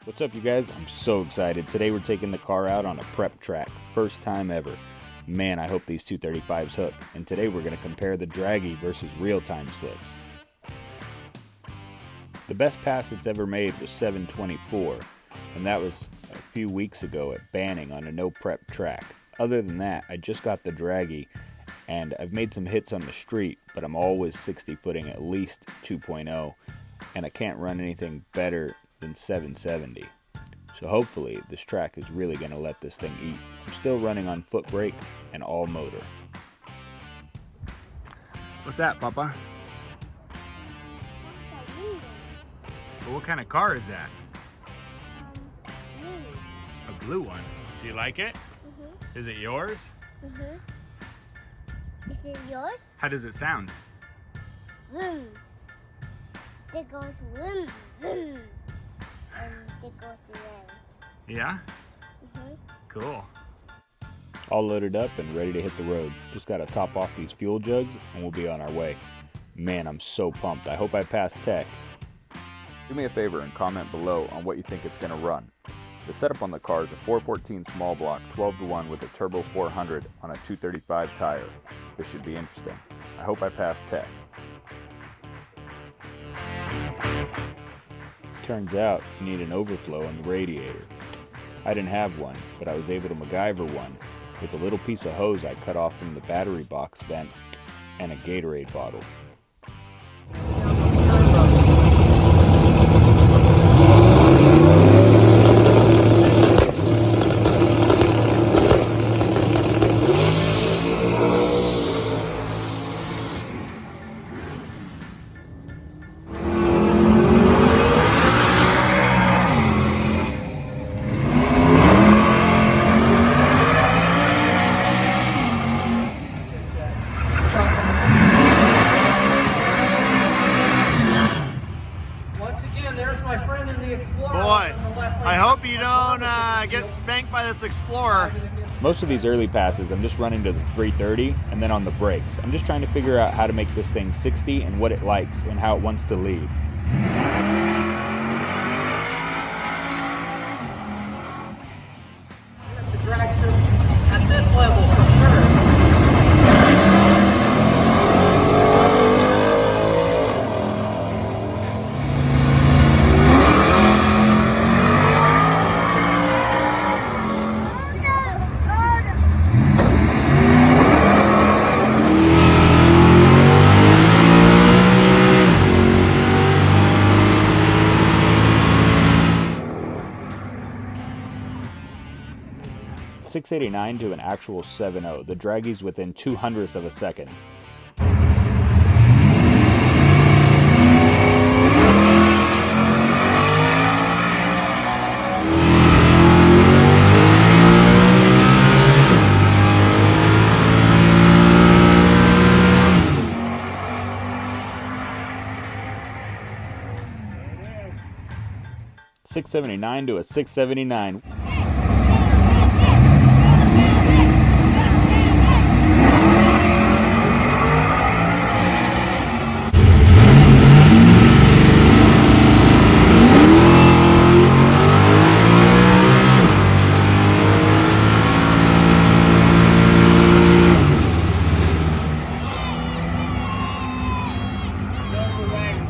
What's up, you guys? I'm so excited. Today we're taking the car out on a prep track. First time ever. Man, I hope these 235s hook. And today we're going to compare the Dragy versus real-time slips. The best pass that's ever made was 724, and that was a few weeks ago at Banning on a no prep track. Other than that, I just got the Dragy, and I've made some hits on the street, but I'm always 60 footing at least 2.0, and I can't run anything better than 770. So hopefully this track is really going to let this thing eat. I'm still running on foot brake and all motor. What's that, Papa? Well, what kind of car is that? A blue one. Do you like it? Mm-hmm. Is it yours? Mm-hmm. Is it yours? How does it sound? Vroom. It goes vroom, vroom. And it goes around. Yeah? Mm-hmm. Cool. All loaded up and ready to hit the road. Just got to top off these fuel jugs and we'll be on our way. Man, I'm so pumped. I hope I pass tech. Do me a favor and comment below on what you think it's going to run. The setup on the car is a 414 small block 12-to-1 with a turbo 400 on a 235 tire. This should be interesting. I hope I pass tech. Turns out you need an overflow on the radiator. I didn't have one, but I was able to MacGyver one with a little piece of hose I cut off from the battery box vent and a Gatorade bottle. There's my friend in the Explorer. Boy, I hope you don't get spanked by this Explorer. Most of these early passes, I'm just running to the 330 and then on the brakes. I'm just trying to figure out how to make this thing 60 and what it likes and how it wants to leave. The dragster at this level for sure. 689 to an actual 7.0. The Dragy's within 0.02 of a second. .679 to a 679.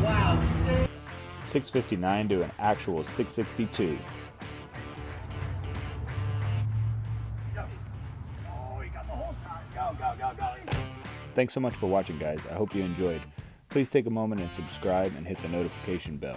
Wow. 659 to an actual 662. Thanks so much for watching, guys. I hope you enjoyed. Please take a moment and subscribe and hit the notification bell.